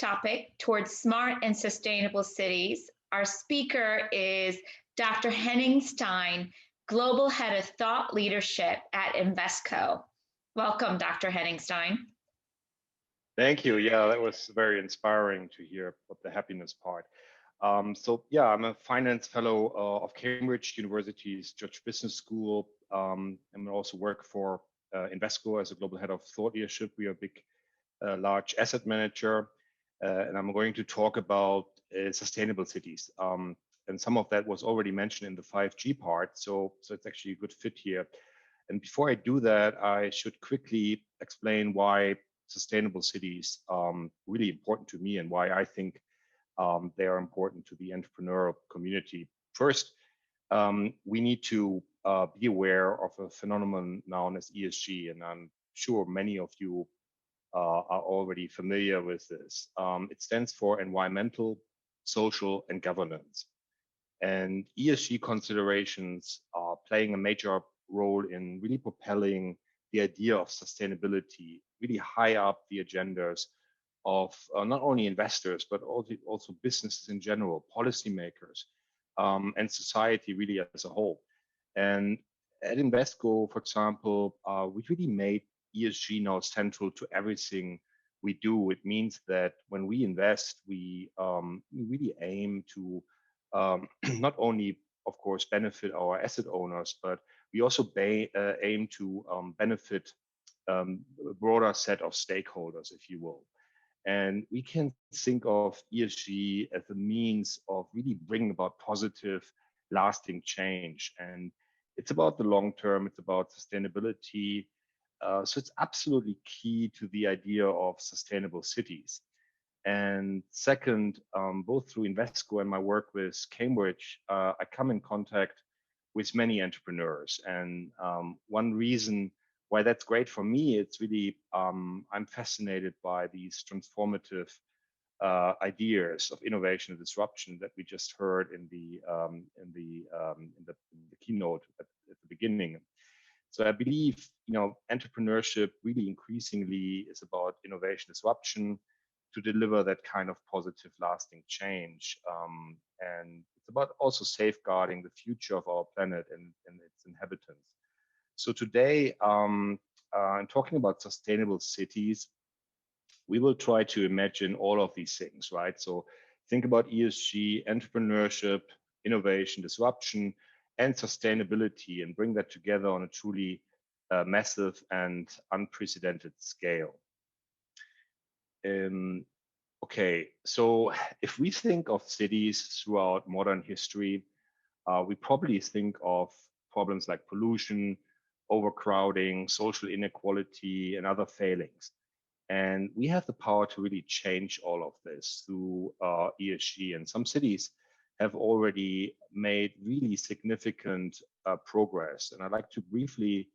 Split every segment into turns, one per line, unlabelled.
topic, towards smart and sustainable cities. Our speaker is Dr. Henning Stein, Global Head of Thought Leadership at Invesco. Welcome, Dr. Henning Stein.
Thank you. Yeah, that was very inspiring to hear about the happiness part. I'm a finance fellow of Cambridge University's Judge Business School. And I also work for Invesco as a global head of thought leadership. We are a big, large asset manager, and I'm going to talk about sustainable cities. And some of that was already mentioned in the 5G part, so it's actually a good fit here. And before I do that, I should quickly explain why sustainable cities really important to me and why I think they are important to the entrepreneurial community. First, we need to be aware of a phenomenon known as ESG, and I'm sure many of you are already familiar with this. It stands for environmental, social, and governance. And ESG considerations are playing a major role in really propelling the idea of sustainability really high up the agendas of not only investors, but also businesses in general, policymakers, and society really as a whole. And at Invesco, for example, we really made ESG now central to everything we do. It means that when we invest, we really aim to not only, of course, benefit our asset owners, but we also aim to benefit a broader set of stakeholders, if you will. And we can think of ESG as a means of really bringing about positive, lasting change. And it's about the long term, it's about sustainability. So it's absolutely key to the idea of sustainable cities. And second, both through Invesco and my work with Cambridge, I come in contact with many entrepreneurs. And one reason why that's great for me, it's really I'm fascinated by these transformative ideas of innovation and disruption that we just heard in the keynote at the beginning. So I believe entrepreneurship really increasingly is about innovation disruption to deliver that kind of positive, lasting change. And it's about also safeguarding the future of our planet and its inhabitants. So today, I'm talking about sustainable cities. We will try to imagine all of these things, right? So think about ESG, entrepreneurship, innovation, disruption, and sustainability, and bring that together on a truly massive and unprecedented scale. Okay, so if we think of cities throughout modern history, we probably think of problems like pollution, overcrowding, social inequality, and other failings. And we have the power to really change all of this through ESG. And some cities have already made really significant progress. And I'd like to briefly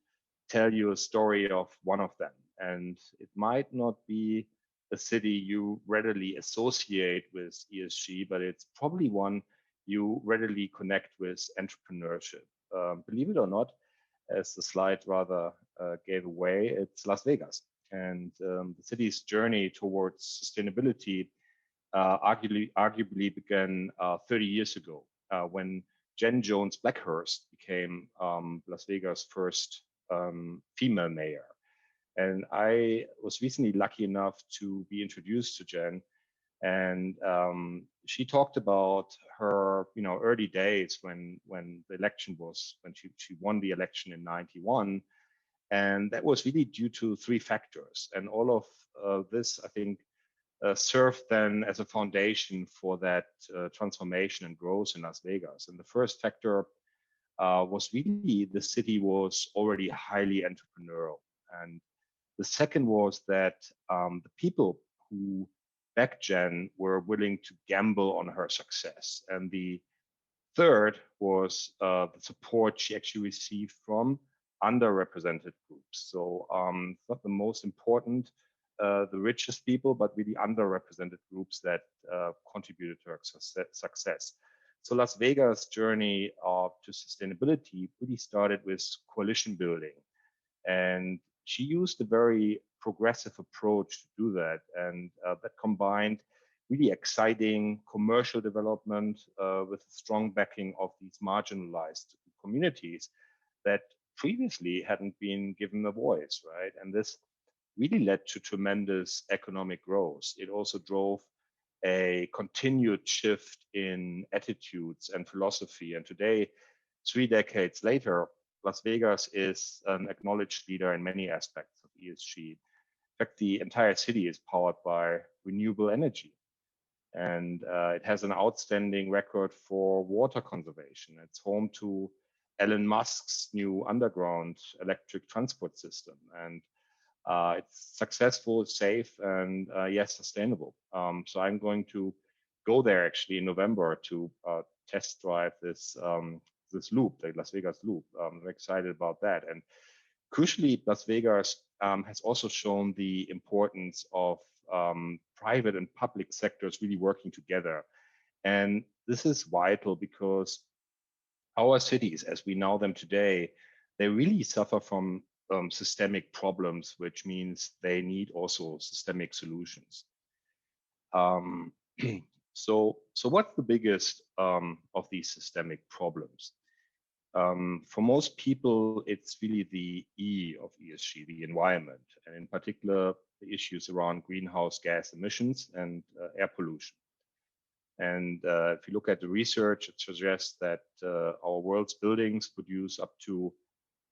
tell you a story of one of them. And it might not be a city you readily associate with ESG, but it's probably one you readily connect with entrepreneurship. Believe it or not, as the slide rather gave away, it's Las Vegas. And the city's journey towards sustainability arguably began 30 years ago when Jen Jones Blackhurst became Las Vegas' first female mayor. And I was recently lucky enough to be introduced to Jen, and she talked about her, early days when the election was, when she won the election in '91, and that was really due to three factors. And all of this, I think, served then as a foundation for that transformation and growth in Las Vegas. And the first factor was really the city was already highly entrepreneurial. And the second was that the people who backed Jen were willing to gamble on her success. And the third was the support she actually received from underrepresented groups. So not the most important, the richest people, but really underrepresented groups that contributed to her success. So Las Vegas' journey to sustainability really started with coalition building. And she used a very progressive approach to do that. And that combined really exciting commercial development with strong backing of these marginalized communities that previously hadn't been given a voice, right? And this really led to tremendous economic growth. It also drove a continued shift in attitudes and philosophy. And today, 3 decades later, Las Vegas is an acknowledged leader in many aspects of ESG. In fact, the entire city is powered by renewable energy. And it has an outstanding record for water conservation. It's home to Elon Musk's new underground electric transport system. And it's successful, safe, and yes, sustainable. So I'm going to go there actually in November to test drive this loop, the Las Vegas loop. I'm excited about that. And crucially, Las Vegas has also shown the importance of private and public sectors really working together. And this is vital because our cities, as we know them today, they really suffer from systemic problems, which means they need also systemic solutions. Um, so what's the biggest of these systemic problems? For most people, it's really the E of ESG, the environment, and in particular, the issues around greenhouse gas emissions and air pollution. And if you look at the research, it suggests that our world's buildings produce up to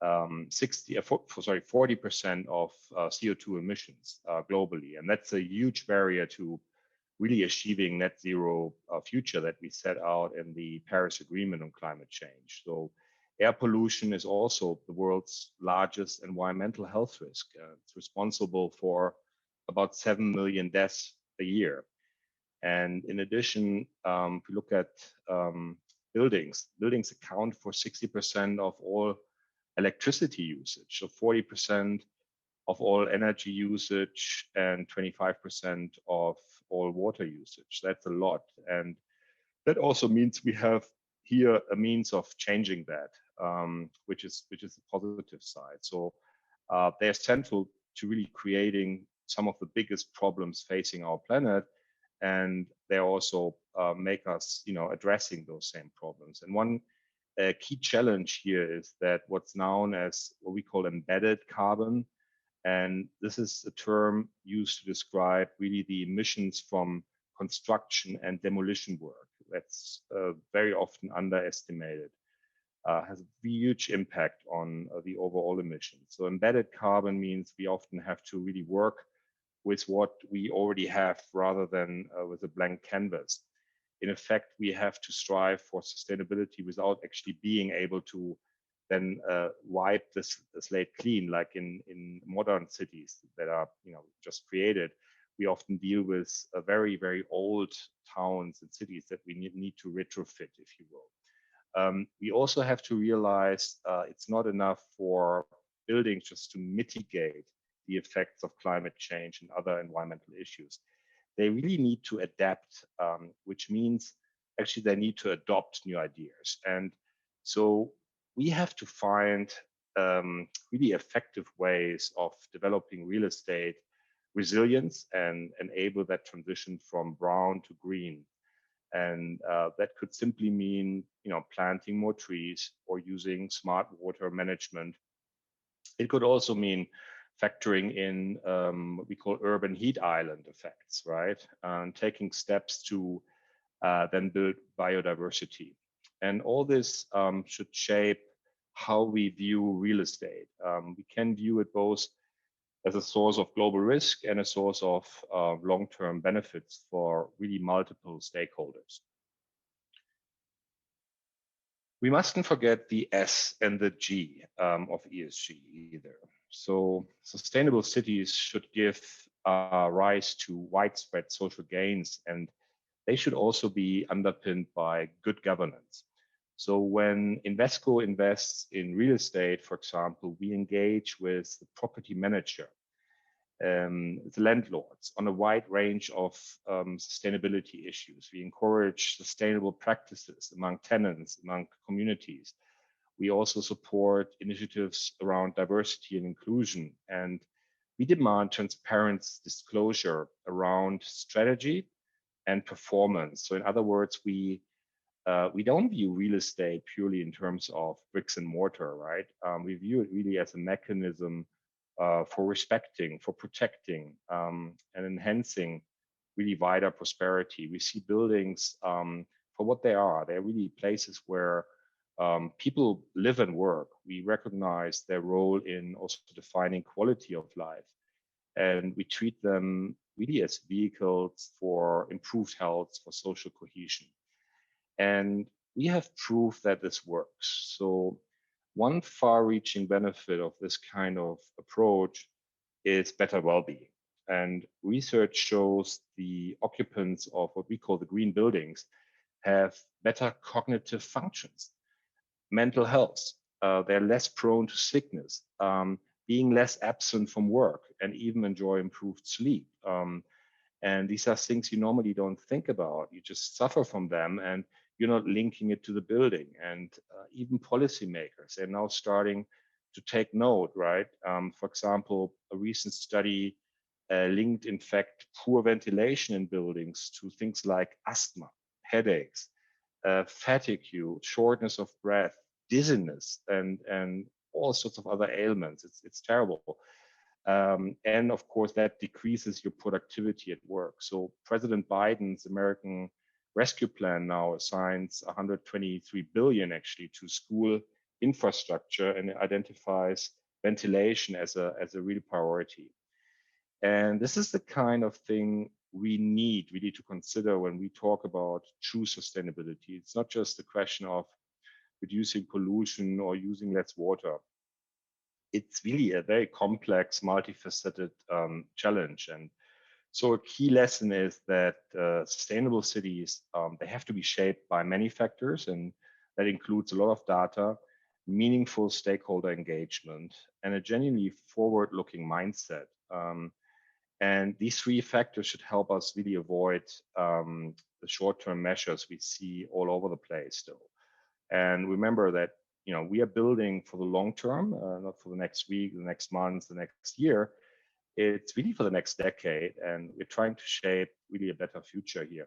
40% of CO2 emissions globally. And that's a huge barrier to really achieving net zero future that we set out in the Paris Agreement on climate change. So air pollution is also the world's largest environmental health risk. It's responsible for about 7 million deaths a year. And in addition, if you look at buildings account for 60% of all electricity usage, so 40% of all energy usage and 25% of all water usage. That's a lot. And that also means we have here a means of changing that, which is the positive side. So they're central to really creating some of the biggest problems facing our planet. And they also make us, addressing those same problems. And one key challenge here is that what's known as what we call embedded carbon, and this is a term used to describe really the emissions from construction and demolition work. That's very often underestimated, has a huge impact on the overall emissions. So embedded carbon means we often have to really work with what we already have rather than with a blank canvas. In effect, we have to strive for sustainability without actually being able to then wipe the slate clean, like in modern cities that are just created. We often deal with very, very old towns and cities that we need to retrofit, if you will. We also have to realize it's not enough for buildings just to mitigate the effects of climate change and other environmental issues. They really need to adapt, which means actually they need to adopt new ideas. And so we have to find really effective ways of developing real estate resilience and enable that transition from brown to green. And that could simply mean, planting more trees or using smart water management. It could also mean factoring in what we call urban heat island effects, right? And taking steps to then build biodiversity. And all this should shape how we view real estate. We can view it both as a source of global risk and a source of long-term benefits for really multiple stakeholders. We mustn't forget the S and the G of ESG either. So sustainable cities should give rise to widespread social gains, and they should also be underpinned by good governance. So when Invesco invests in real estate, for example, we engage with the property manager, the landlords on a wide range of sustainability issues. We encourage sustainable practices among tenants, among communities. We also support initiatives around diversity and inclusion, and we demand transparent disclosure around strategy and performance. So in other words, we don't view real estate purely in terms of bricks and mortar, right? We view it really as a mechanism for respecting, for protecting, and enhancing really wider prosperity. We see buildings for what they are. They're really places where people live and work. We recognize their role in also defining quality of life. And we treat them really as vehicles for improved health, for social cohesion. And we have proof that this works. So one far-reaching benefit of this kind of approach is better well-being. And research shows the occupants of what we call the green buildings have better cognitive functions, mental health. They're less prone to sickness, being less absent from work, and even enjoy improved sleep. And these are things you normally don't think about. You just suffer from them, and you're not linking it to the building. And even policymakers, they're now starting to take note, right? For example, a recent study linked, in fact, poor ventilation in buildings to things like asthma, headaches, fatigue, shortness of breath, dizziness, and all sorts of other ailments. It's terrible. And of course, that decreases your productivity at work. So President Biden's American Rescue Plan now assigns 123 billion actually to school infrastructure and identifies ventilation as a real priority. And this is the kind of thing we need really to consider when we talk about true sustainability. It's not just a question of reducing pollution or using less water. It's really a very complex, multifaceted challenge. And so a key lesson is that sustainable cities, they have to be shaped by many factors, and that includes a lot of data, meaningful stakeholder engagement, and a genuinely forward-looking mindset. And these three factors should help us really avoid the short-term measures we see all over the place still. And remember that we are building for the long term, not for the next week, the next month, the next year. It's really for the next decade, and we're trying to shape really a better future here.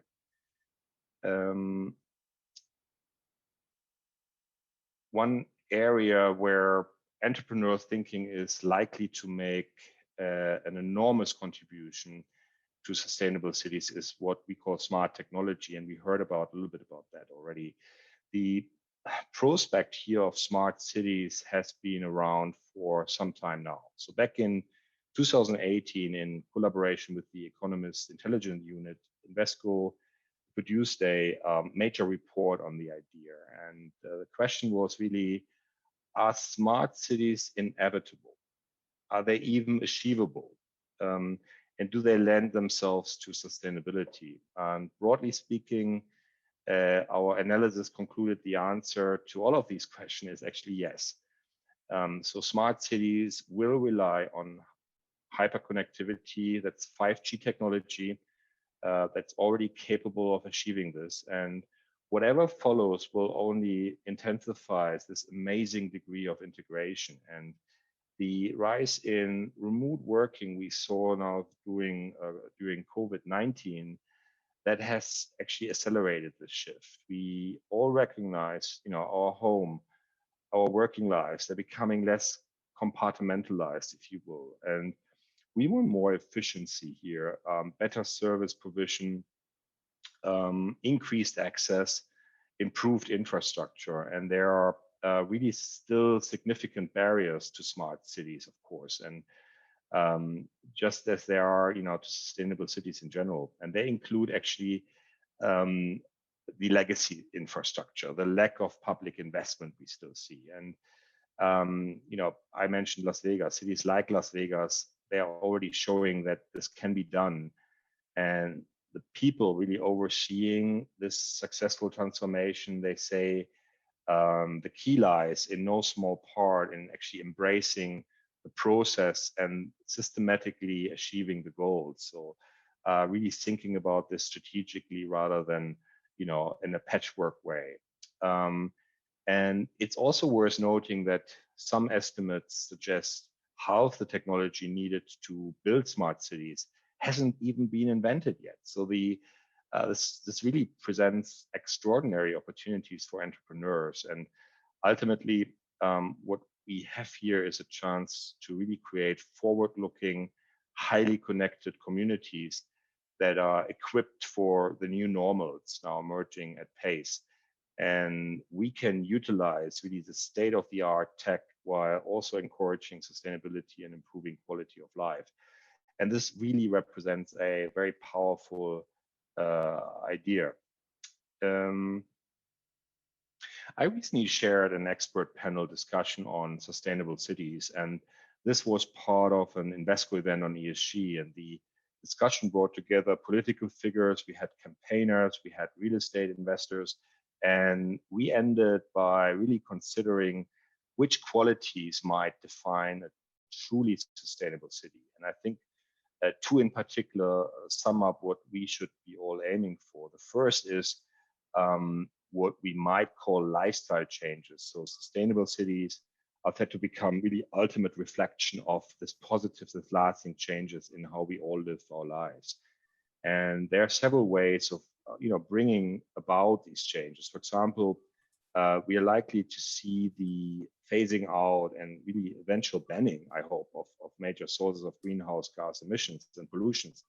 One area where entrepreneur thinking is likely to make an enormous contribution to sustainable cities is what we call smart technology, and we heard about a little bit about that already. The prospect here of smart cities has been around for some time now. So back in 2018, in collaboration with the Economist Intelligence Unit, Invesco produced a major report on the idea. And the question was really, are smart cities inevitable? Are they even achievable? And do they lend themselves to sustainability? And broadly speaking, our analysis concluded the answer to all of these questions is actually yes. So smart cities will rely on hyperconnectivity, that's 5G technology, that's already capable of achieving this. And whatever follows will only intensify this amazing degree of integration. And the rise in remote working we saw now during COVID-19, that has actually accelerated this shift. We all recognize, our home, our working lives, they're becoming less compartmentalized, if you will. And we want more efficiency here, better service provision, increased access, improved infrastructure. And there are really still significant barriers to smart cities, of course. And just as there are, to sustainable cities in general. And they include actually the legacy infrastructure, the lack of public investment we still see. And, I mentioned Las Vegas, cities like Las Vegas, they are already showing that this can be done. And the people really overseeing this successful transformation, they say the key lies in no small part in actually embracing the process and systematically achieving the goals. So really thinking about this strategically rather than, in a patchwork way. And it's also worth noting that some estimates suggest half the technology needed to build smart cities hasn't even been invented yet. So the this really presents extraordinary opportunities for entrepreneurs. And ultimately, what we have here is a chance to really create forward-looking, highly connected communities that are equipped for the new normals now emerging at pace. And we can utilize really the state-of-the-art tech while also encouraging sustainability and improving quality of life. And this really represents a very powerful idea. I recently shared an expert panel discussion on sustainable cities, and this was part of an Invesco event on ESG. And the discussion brought together political figures, we had campaigners, we had real estate investors, and we ended by really considering which qualities might define a truly sustainable city. And I think two in particular sum up what we should be all aiming for. The first is what we might call lifestyle changes. So sustainable cities are said to become really ultimate reflection of this positive, this lasting changes in how we all live our lives. And there are several ways of bringing about these changes. For example, we are likely to see the phasing out and really eventual banning, I hope, of major sources of greenhouse gas emissions and pollutions.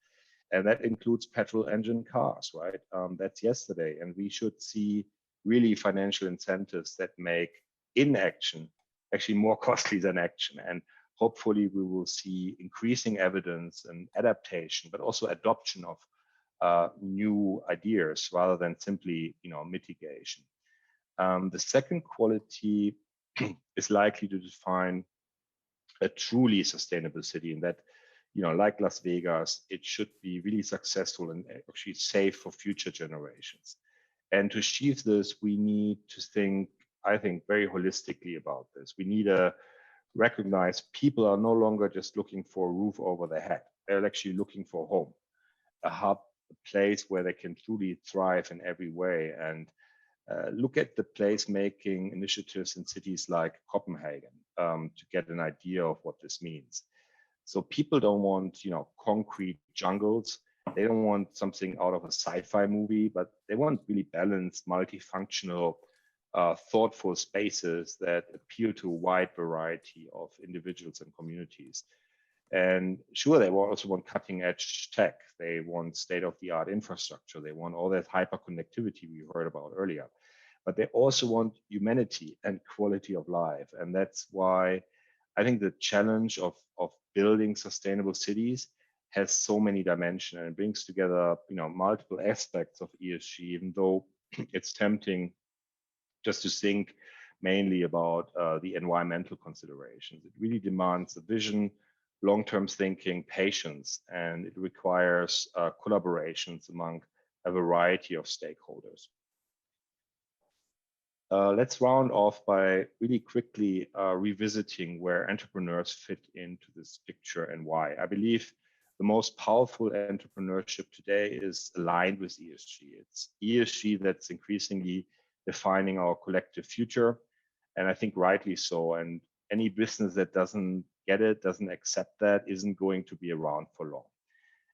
And that includes petrol engine cars, right? That's yesterday. And we should see really financial incentives that make inaction actually more costly than action. And hopefully we will see increasing evidence and adaptation, but also adoption of new ideas rather than simply, mitigation. The second quality is likely to define a truly sustainable city, and that, like Las Vegas, it should be really successful and actually safe for future generations. And to achieve this, we need to think, I think, very holistically about this. We need to recognize people are no longer just looking for a roof over their head. They're actually looking for a home, a hub, a place where they can truly thrive in every way. And look at the place-making initiatives in cities like Copenhagen to get an idea of what this means. So people don't want, concrete jungles. They don't want something out of a sci-fi movie, but they want really balanced, multifunctional, thoughtful spaces that appeal to a wide variety of individuals and communities. And sure, they also want cutting edge tech. They want state-of-the-art infrastructure. They want all that hyperconnectivity we heard about earlier. But they also want humanity and quality of life. And that's why I think the challenge of building sustainable cities has so many dimensions, and it brings together, multiple aspects of ESG, even though it's tempting just to think mainly about the environmental considerations. It really demands a vision, long-term thinking, patience, and it requires collaborations among a variety of stakeholders. Let's round off by really quickly revisiting where entrepreneurs fit into this picture and why. I believe the most powerful entrepreneurship today is aligned with ESG. It's ESG that's increasingly defining our collective future, and I think rightly so. And any business that doesn't get it, doesn't accept that, isn't going to be around for long.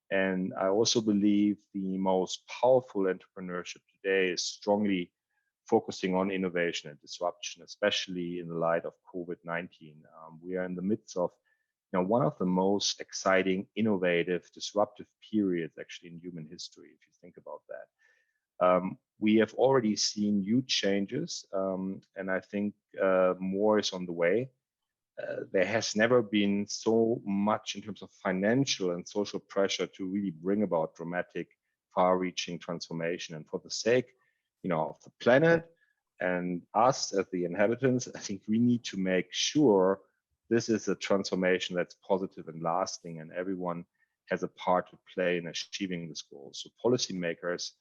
And I also believe the most powerful entrepreneurship today is strongly focusing on innovation and disruption, especially in the light of COVID-19. We are in the midst of one of the most exciting, innovative, disruptive periods actually in human history, if you think about that. We have already seen huge changes, and I think more is on the way. There has never been so much in terms of financial and social pressure to really bring about dramatic, far-reaching transformation. And for the sake, of the planet and us as the inhabitants, I think we need to make sure this is a transformation that's positive and lasting, and everyone has a part to play in achieving this goal. So policymakers,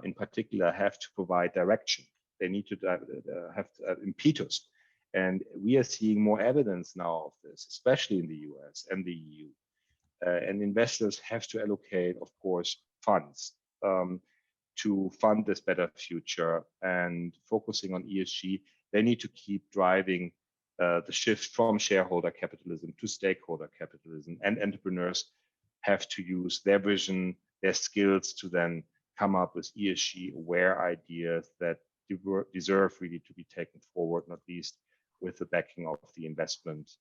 in particular, have to provide direction. They need to have impetus. And we are seeing more evidence now of this, especially in the US and the EU. And investors have to allocate, of course, funds to fund this better future. And focusing on ESG, they need to keep driving the shift from shareholder capitalism to stakeholder capitalism. And entrepreneurs have to use their vision, their skills to then come up with ESG aware ideas that deserve really to be taken forward, not least with the backing of the investment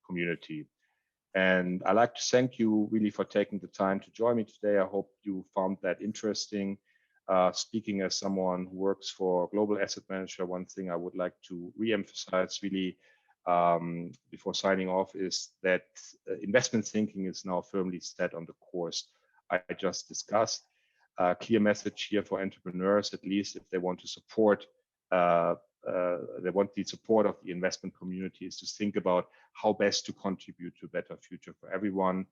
community. And I'd like to thank you really for taking the time to join me today. I hope you found that interesting. Speaking as someone who works for a global asset manager, one thing I would like to re-emphasize really before signing off is that investment thinking is now firmly set on the course I just discussed. Clear message here for entrepreneurs, at least if they want to support, they want the support of the investment community, is to think about how best to contribute to a better future for everyone.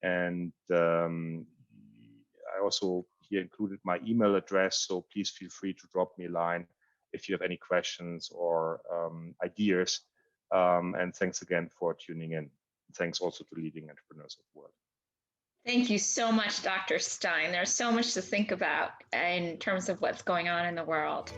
And I also here included my email address, so please feel free to drop me a line if you have any questions or ideas. And thanks again for tuning in. Thanks also to leading entrepreneurs of the world.
Thank you so much, Dr. Stein. There's so much to think about in terms of what's going on in the world.